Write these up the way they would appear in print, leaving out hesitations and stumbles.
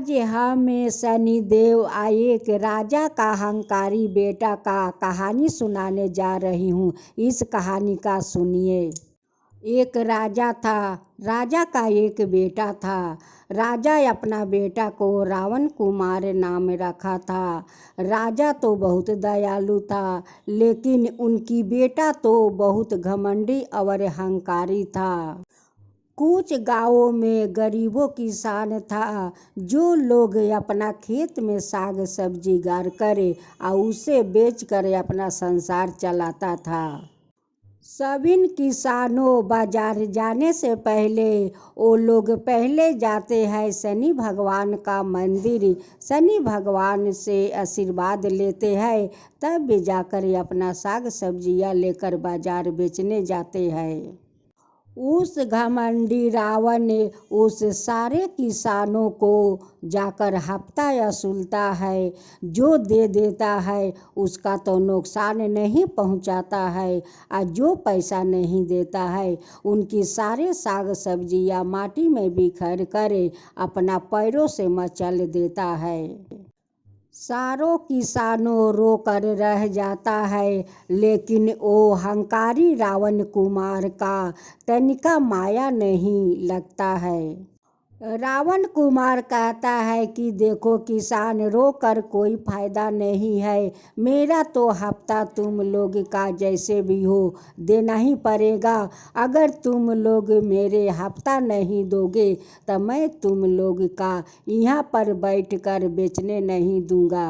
आज हम शनिदेव एक राजा का अहंकारी बेटा का कहानी सुनाने जा रही हूँ। इस कहानी का सुनिए। एक राजा था। राजा का एक बेटा था। राजा अपना बेटा को रावण कुमार नाम रखा था। राजा तो बहुत दयालु था, लेकिन उनकी बेटा तो बहुत घमंडी और अहंकारी था। कुछ गांवों में गरीबों किसान था, जो लोग अपना खेत में साग सब्जी गाड़ करे और उसे बेचकर अपना संसार चलाता था। सभी किसानों बाजार जाने से पहले वो लोग पहले जाते हैं शनि भगवान का मंदिर। शनि भगवान से आशीर्वाद लेते हैं, तब भी जाकर अपना साग सब्जियां लेकर बाजार बेचने जाते हैं। उस घमंडी रावण ने उस सारे किसानों को जाकर हफ्ता वसूलता है। जो दे देता है उसका तो नुकसान नहीं पहुंचाता है, और जो पैसा नहीं देता है उनकी सारे साग सब्जियां माटी में बिखेर कर अपना पैरों से मचल देता है। सारों किसानों रोकर रह जाता है, लेकिन वो अहंकारी रावण कुमार का तनिका माया नहीं लगता है। रावण कुमार कहता है कि देखो किसान, रोकर कोई फायदा नहीं है। मेरा तो हफ्ता तुम लोग का जैसे भी हो देना ही पड़ेगा। अगर तुम लोग मेरे हफ्ता नहीं दोगे तो मैं तुम लोग का यहाँ पर बैठकर बेचने नहीं दूंगा।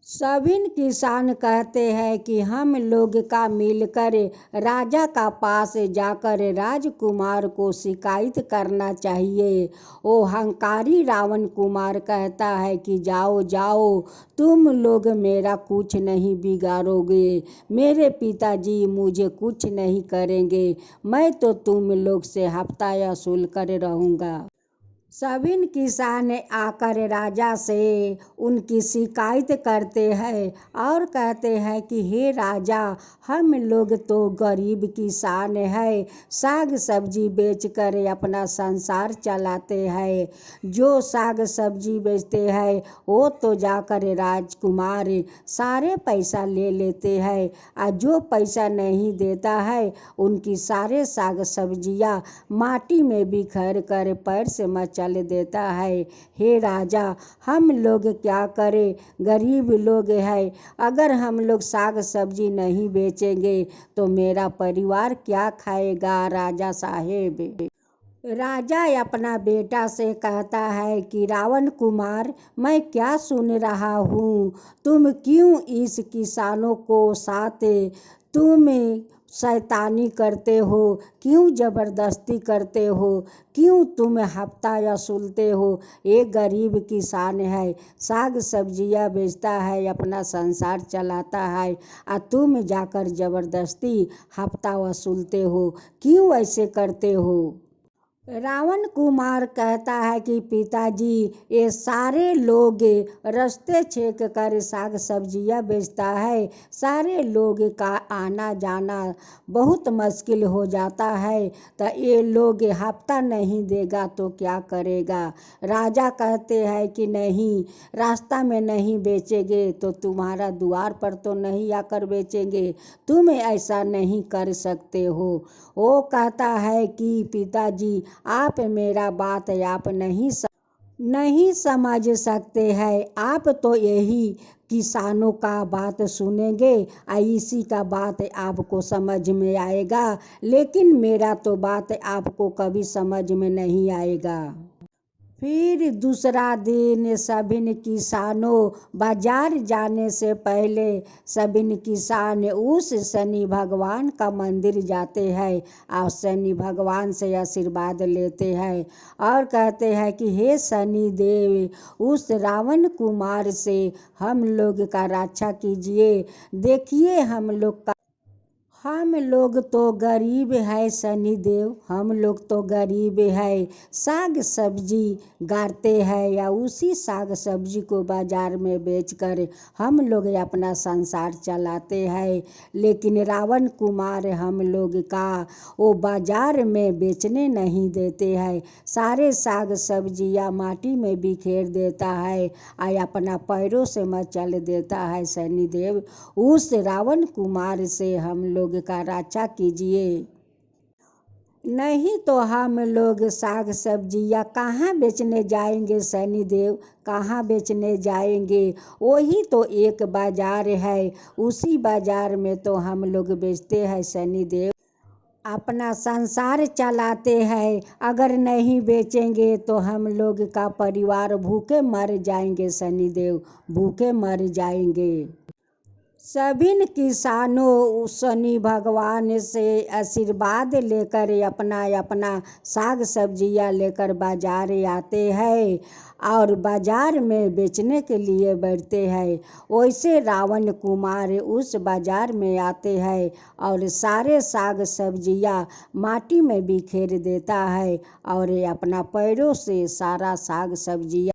सभी किसान कहते हैं कि हम लोग का मिलकर राजा का पास जाकर राजकुमार को शिकायत करना चाहिए। वो अहंकारी रावण कुमार कहता है कि जाओ जाओ, तुम लोग मेरा कुछ नहीं बिगाड़ोगे। मेरे पिताजी मुझे कुछ नहीं करेंगे। मैं तो तुम लोग से हफ्ता वसूल कर रहूँगा। सभी किसान आकर राजा से उनकी शिकायत करते हैं और कहते हैं कि हे राजा, हम लोग तो गरीब किसान हैं, साग सब्जी बेचकर अपना संसार चलाते हैं। जो साग सब्जी बेचते हैं वो तो जाकर राजकुमार सारे पैसा ले लेते हैं, और जो पैसा नहीं देता है उनकी सारे साग सब्जियां माटी में बिखेर कर पैर से मचा देता है। हे राजा, हम लोग क्या करें, गरीब लोग हैं। अगर हम लोग साग सब्जी नहीं बेचेंगे तो मेरा परिवार क्या खाएगा राजा साहेब। राजा अपना बेटा से कहता है कि रावण कुमार, मैं क्या सुन रहा हूँ, तुम क्यों इस किसानों को साथ तुम शैतानी करते हो, क्यों ज़बरदस्ती करते हो, क्यों तुम हफ्ता वसूलते हो। एक गरीब किसान है, साग सब्जियां बेचता है, अपना संसार चलाता है, और तुम जाकर ज़बरदस्ती हफ्ता वसूलते हो, क्यों ऐसे करते हो। रावण कुमार कहता है कि पिताजी, ये सारे लोग रास्ते छेक कर साग सब्जियां बेचता है, सारे लोग का आना जाना बहुत मुश्किल हो जाता है, तो ये लोग हफ्ता नहीं देगा तो क्या करेगा। राजा कहते हैं कि नहीं, रास्ता में नहीं बेचेंगे तो तुम्हारा द्वार पर तो नहीं आकर बेचेंगे, तुम ऐसा नहीं कर सकते हो। वो कहता है कि पिताजी, आप मेरा बात आप नहीं समझ सकते हैं। आप तो यही किसानों का बात सुनेंगे, इसी का बात आपको समझ में आएगा, लेकिन मेरा तो बात आपको कभी समझ में नहीं आएगा। फिर दूसरा दिन सभी किसानों बाजार जाने से पहले सभी किसान उस शनि भगवान का मंदिर जाते हैं और शनि भगवान से आशीर्वाद लेते हैं और कहते हैं कि हे शनि देव, उस रावण कुमार से हम लोग का रक्षा कीजिए। देखिए हम लोग तो गरीब है शनिदेव, हम लोग तो गरीब है। साग सब्जी गाड़ते हैं या उसी साग सब्जी को बाजार में बेचकर हम लोग अपना संसार चलाते हैं। लेकिन रावण कुमार हम लोग का वो बाजार में बेचने नहीं देते हैं। सारे साग सब्जियाँ माटी में बिखेर देता है और अपना पैरों से मचल देता है। शनिदेव, उस रावण कुमार से हम लोग का रक्षा कीजिए, नहीं तो हम लोग साग सब्जियाँ कहाँ बेचने जाएंगे। शनिदेव, कहाँ बेचने जाएंगे? वही तो एक बाजार है, उसी बाजार में तो हम लोग बेचते हैं। शनिदेव, अपना संसार चलाते हैं। अगर नहीं बेचेंगे तो हम लोग का परिवार भूखे मर जाएंगे। शनिदेव, भूखे मर जाएंगे। सभी किसानों शनि भगवान से आशीर्वाद लेकर अपना अपना साग सब्जियां लेकर बाजार आते हैं और बाजार में बेचने के लिए बैठते हैं। वैसे रावण कुमार उस बाजार में आते हैं और सारे साग सब्जियां माटी में बिखेर देता है और अपना पैरों से सारा साग सब्जियां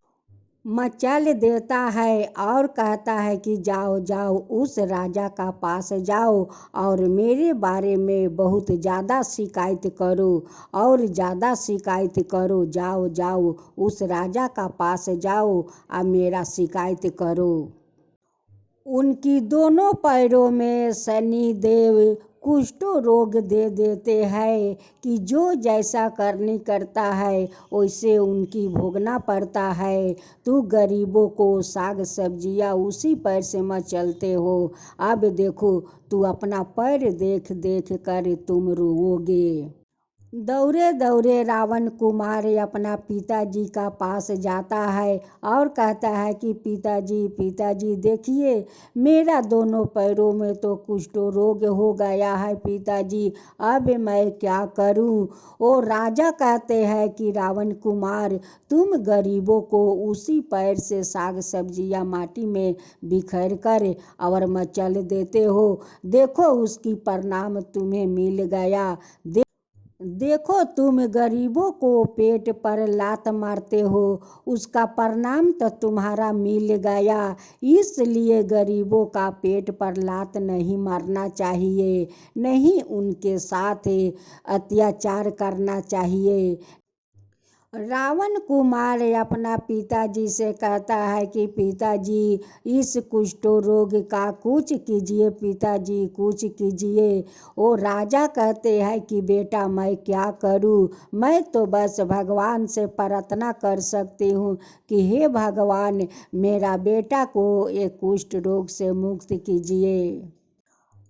मचल देता है और कहता है कि जाओ जाओ उस राजा का पास जाओ और मेरे बारे में बहुत ज़्यादा शिकायत करो और ज़्यादा शिकायत करो। जाओ जाओ उस राजा का पास जाओ और मेरा शिकायत करो। उनकी दोनों पैरों में शनिदेव कुष्ठों रोग दे देते हैं कि जो जैसा करनी करता है वैसे उनकी भोगना पड़ता है। तू गरीबों को साग सब्जियां उसी पैर से मचलते हो। अब देखो, तू अपना पैर देख देख कर तुम रोओगे। दौड़े दौड़े रावण कुमार अपना पिताजी का पास जाता है और कहता है कि पिताजी पिताजी देखिए, मेरा दोनों पैरों में तो कुष्ठ रोग हो गया है पिताजी, अब मैं क्या करूं? वो राजा कहते हैं कि रावण कुमार, तुम गरीबों को उसी पैर से साग सब्जियां माटी में बिखेर कर और मचल देते हो। देखो उसकी परिणाम तुम्हें मिल गया। देखो, तुम गरीबों को पेट पर लात मारते हो, उसका परिणाम तो तुम्हारा मिल गया। इसलिए गरीबों का पेट पर लात नहीं मारना चाहिए, नहीं उनके साथ अत्याचार करना चाहिए। रावण कुमार अपना पिताजी से कहता है कि पिताजी, इस कुष्ठ रोग का कुछ कीजिए, पिताजी कुछ कीजिए। वो राजा कहते हैं कि बेटा मैं क्या करूं? मैं तो बस भगवान से प्रार्थना कर सकती हूं कि हे भगवान, मेरा बेटा को एक कुष्ठ रोग से मुक्त कीजिए।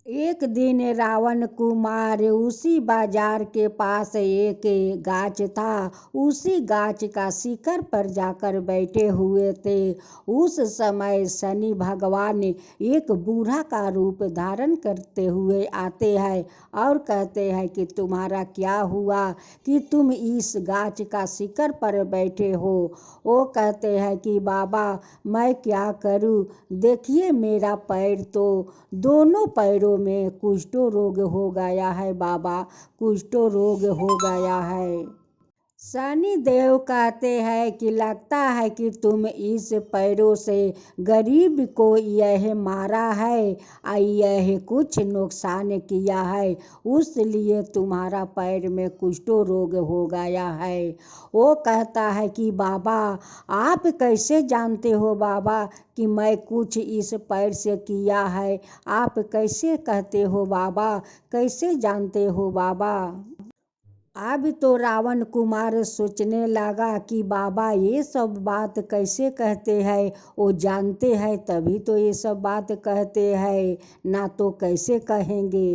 एक दिन रावण कुमार उसी बाजार के पास एक गाछ था, उसी गाछ का शिखर पर जाकर बैठे हुए थे। उस समय शनि भगवान एक बूढ़ा का रूप धारण करते हुए आते हैं और कहते हैं कि तुम्हारा क्या हुआ कि तुम इस गाछ का शिखर पर बैठे हो? वो कहते हैं कि बाबा मैं क्या करूं, देखिए मेरा पैर तो दोनों पैरों में कुष्ठ रोग हो गया है बाबा, कुष्ठ रोग हो गया है। शनि देव कहते हैं कि लगता है कि तुम इस पैरों से गरीब को यह मारा है और यह कुछ नुकसान किया है, उसलिए तुम्हारा पैर में कुष्ठ रोग हो गया है। वो कहता है कि बाबा आप कैसे जानते हो बाबा कि मैं कुछ इस पैर से किया है? आप कैसे कहते हो बाबा, कैसे जानते हो बाबा? अब तो रावण कुमार सोचने लगा कि बाबा ये सब बात कैसे कहते हैं, वो जानते हैं तभी तो ये सब बात कहते हैं, ना तो कैसे कहेंगे।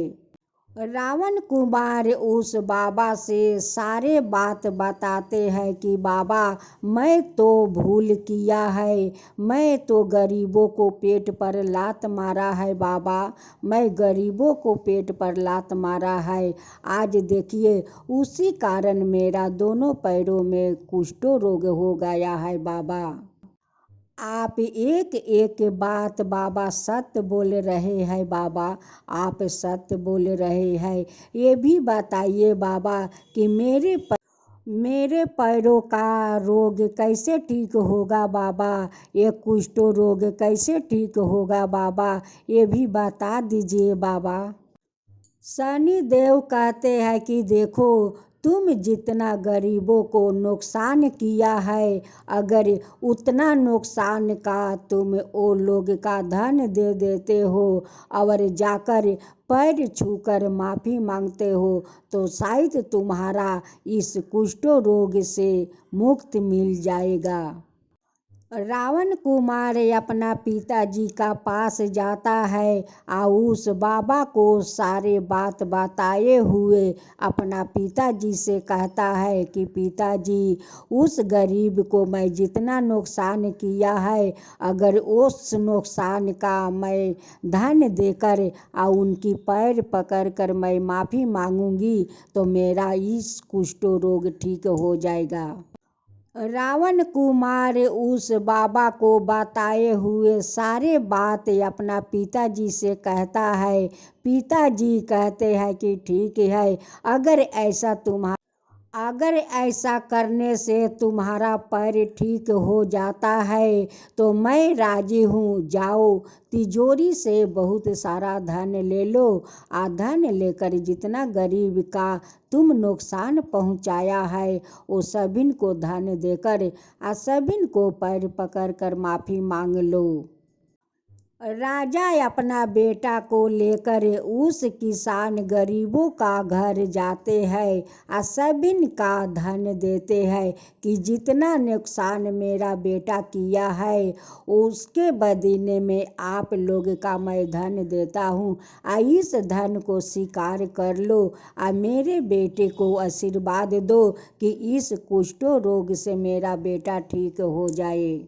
रावण कुमार उस बाबा से सारे बात बताते हैं कि बाबा मैं तो भूल किया है, मैं तो गरीबों को पेट पर लात मारा है बाबा, मैं गरीबों को पेट पर लात मारा है। आज देखिए उसी कारण मेरा दोनों पैरों में कुष्ठ रोग हो गया है बाबा। आप एक एक बात बाबा सत्य बोल रहे हैं बाबा, आप सत्य बोल रहे हैं। ये भी बताइए बाबा कि मेरे पैरों का रोग कैसे ठीक होगा बाबा, ये कुष्ठ रोग कैसे ठीक होगा बाबा, ये भी बता दीजिए बाबा। शनि देव कहते हैं कि देखो, तुम जितना गरीबों को नुकसान किया है, अगर उतना नुकसान का तुम वो लोग का धन दे देते हो और जाकर पैर छूकर माफ़ी मांगते हो, तो शायद तुम्हारा इस कुष्ठ रोग से मुक्त मिल जाएगा। रावण कुमार अपना पिताजी का पास जाता है और उस बाबा को सारे बात बताए हुए अपना पिताजी से कहता है कि पिताजी, उस गरीब को मैं जितना नुकसान किया है, अगर उस नुकसान का मैं धन देकर और उनकी पैर पकड़कर मैं माफ़ी मांगूंगी तो मेरा इस कुष्ठ रोग ठीक हो जाएगा। रावण कुमार उस बाबा को बताए हुए सारे बात अपना पिताजी से कहता है। पिताजी कहते हैं कि ठीक है, अगर ऐसा करने से तुम्हारा पैर ठीक हो जाता है तो मैं राजी हूँ। जाओ, तिजोरी से बहुत सारा धन ले लो, आ धन लेकर जितना गरीब का तुम नुकसान पहुँचाया है वो सभिन को धन देकर आ सभिन को पैर पकड़ कर माफ़ी मांग लो। राजा अपना बेटा को लेकर उस किसान गरीबों का घर जाते हैं और सभिन का धन देते हैं कि जितना नुकसान मेरा बेटा किया है उसके बदले में आप लोग का मैं धन देता हूँ, आ इस धन को स्वीकार कर लो और मेरे बेटे को आशीर्वाद दो कि इस कुष्ठ रोग से मेरा बेटा ठीक हो जाए।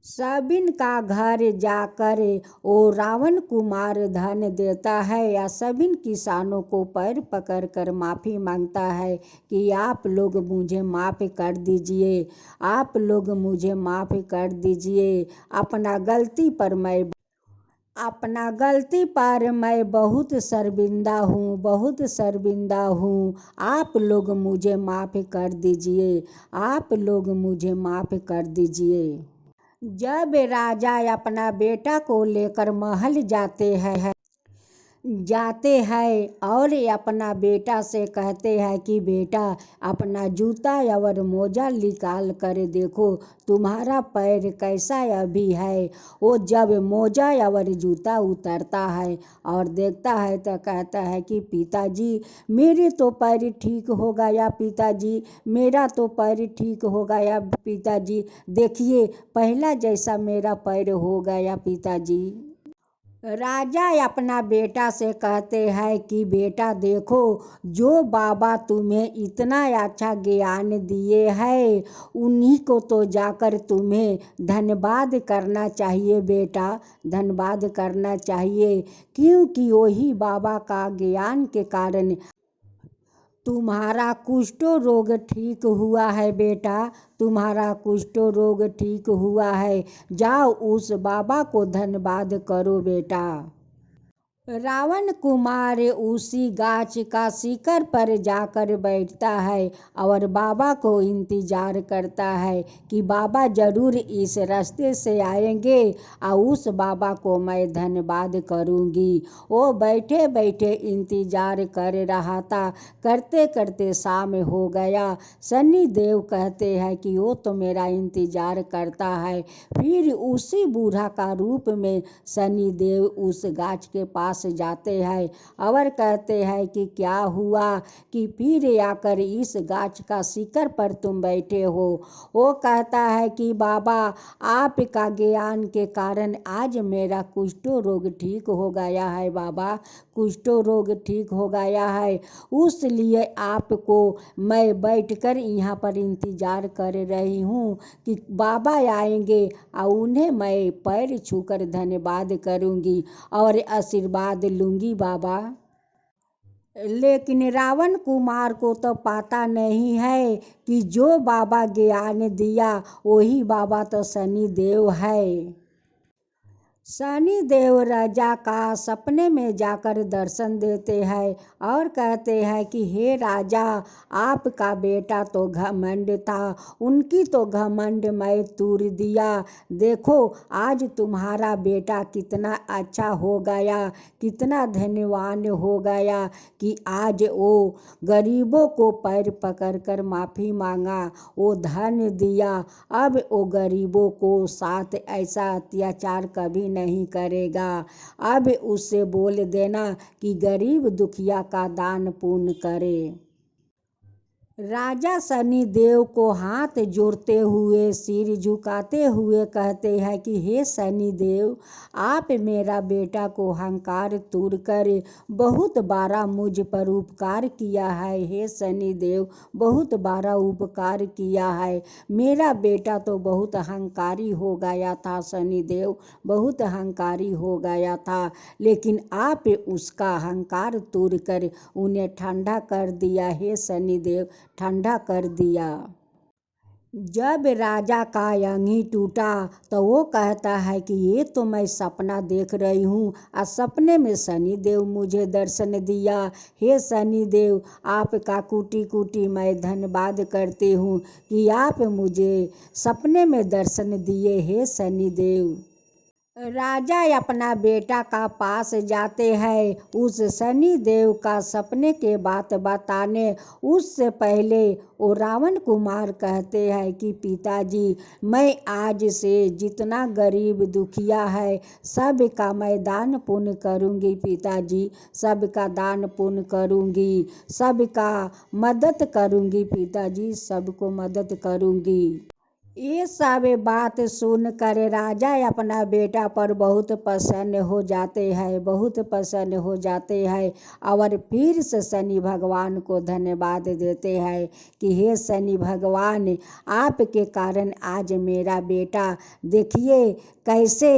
सबिन का घर जाकर वो रावण कुमार धन देता है या सबिन किसानों को पैर पकड़कर माफ़ी मांगता है कि आप लोग मुझे माफ़ कर दीजिए, आप लोग मुझे माफ़ कर दीजिए। अपना गलती पर मैं बहुत शर्मिंदा हूँ, बहुत शर्मिंदा हूँ। आप लोग मुझे माफ़ कर दीजिए, आप लोग मुझे माफ़ कर दीजिए। जब राजा अपना बेटा को लेकर महल जाते हैं और अपना बेटा से कहते हैं कि बेटा, अपना जूता और मोजा निकाल कर देखो तुम्हारा पैर कैसा अभी है। वो जब मोजा और जूता उतारता है और देखता है तो कहता है कि पिताजी, मेरे तो पैर ठीक हो गया पिताजी, मेरा तो पैर ठीक हो गया पिताजी, देखिए पहला जैसा मेरा पैर हो गया पिताजी। राजा अपना बेटा से कहते हैं कि बेटा देखो, जो बाबा तुम्हें इतना अच्छा ज्ञान दिए हैं उन्हीं को तो जाकर तुम्हें धन्यवाद करना चाहिए बेटा, धन्यवाद करना चाहिए, क्योंकि वही बाबा का ज्ञान के कारण तुम्हारा कुष्ठ रोग ठीक हुआ है बेटा, तुम्हारा कुष्ठ रोग ठीक हुआ है। जाओ उस बाबा को धन्यवाद करो बेटा। रावण कुमार उसी गाछ का शिखर पर जाकर बैठता है और बाबा को इंतजार करता है कि बाबा जरूर इस रास्ते से आएंगे और उस बाबा को मैं धन्यवाद करूंगी। वो बैठे बैठे इंतजार कर रहा था। करते करते शाम हो गया। शनि देव कहते हैं कि वो तो मेरा इंतजार करता है। फिर उसी बूढ़ा का रूप में शनि देव उस गाछ के पास जाते हैं और कहते हैं कि क्या हुआ कि फिर आकर इस गाछ का शिखर पर तुम बैठे हो। वो कहता है कि बाबा, आपका ज्ञान के कारण आज मेरा कुष्ठ रोग ठीक हो गया है बाबा, कुष्ठ रोग ठीक हो गया है, उसलिए आपको मैं बैठकर यहाँ पर इंतजार कर रही हूँ कि बाबा आएंगे और उन्हें मैं पैर छूकर धन्यवाद करूँगी और आशीर्वाद लूँगी बाबा। लेकिन रावण कुमार को तो पता नहीं है कि जो बाबा ज्ञान दिया वही बाबा तो शनिदेव है। शनिदेव राजा का सपने में जाकर दर्शन देते हैं और कहते हैं कि हे राजा, आपका बेटा तो घमंड था, उनकी तो घमंड मैं तूर दिया। देखो आज तुम्हारा बेटा कितना अच्छा हो गया, कितना धन्यवान हो गया कि आज वो गरीबों को पैर पकड़कर माफ़ी मांगा, वो धन दिया। अब वो गरीबों को साथ ऐसा अत्याचार कभी नहीं करेगा। अब उससे बोल देना कि गरीब दुखिया का दान पुण्य करे। राजा शनिदेव को हाथ जोड़ते हुए सिर झुकाते हुए कहते हैं कि हे शनिदेव, आप मेरा बेटा को अहंकार तोड़ कर बहुत बड़ा मुझ पर उपकार किया है। हे शनिदेव, बहुत बड़ा उपकार किया है। मेरा बेटा तो बहुत अहंकारी हो गया था शनिदेव, बहुत अहंकारी हो गया था, लेकिन आप उसका अहंकार तोड़ कर उन्हें ठंडा कर दिया। हे शनिदेव, ठंडा कर दिया। जब राजा का अंगी टूटा तो वो कहता है कि ये तो मैं सपना देख रही हूँ और सपने में शनिदेव मुझे दर्शन दिया। हे शनिदेव, आपका कोटि कोटि मैं धन्यवाद करती हूँ कि आप मुझे सपने में दर्शन दिए। हे शनिदेव। राजा अपना बेटा का पास जाते हैं उस शनिदेव का सपने के बात बताने। उससे पहले वो रावण कुमार कहते हैं कि पिताजी, मैं आज से जितना गरीब दुखिया है सबका मैं दान पुण्य करूँगी पिताजी, सबका दान पुण्य करूँगी, सबका मदद करूँगी पिताजी, सबको मदद करूँगी। ये सब बात सुनकर राजा अपना बेटा पर बहुत प्रसन्न हो जाते हैं, बहुत प्रसन्न हो जाते हैं और फिर से शनि भगवान को धन्यवाद देते हैं कि हे शनि भगवान, आपके कारण आज मेरा बेटा देखिए कैसे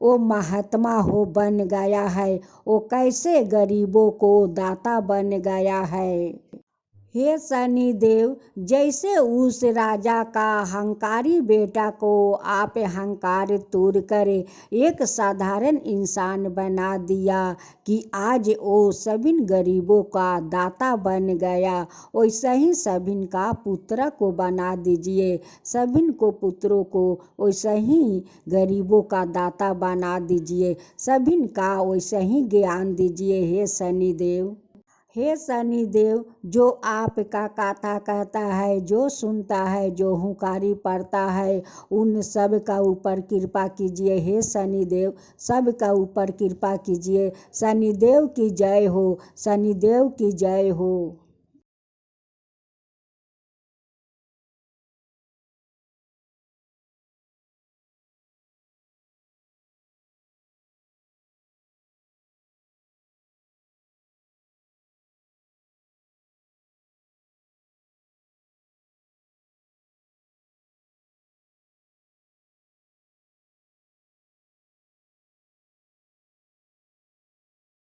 वो महात्मा हो बन गया है, वो कैसे गरीबों को दाता बन गया है। हे शनिदेव, जैसे उस राजा का अहंकारी बेटा को आप अहंकार तोड़ कर एक साधारण इंसान बना दिया कि आज वो सभी गरीबों का दाता बन गया, वैसे ही सभी का पुत्र को बना दीजिए, सभी को पुत्रों को वैसे ही गरीबों का दाता बना दीजिए, सभी का वैसे ही ज्ञान दीजिए। हे शनिदेव। हे शनिदेव, जो आपका कथा कहता है, जो सुनता है, जो हुंकारी पड़ता है, उन सब का ऊपर कृपा कीजिए। हे शनिदेव, सब का ऊपर कृपा कीजिए। शनिदेव की जय हो, शनिदेव की जय हो।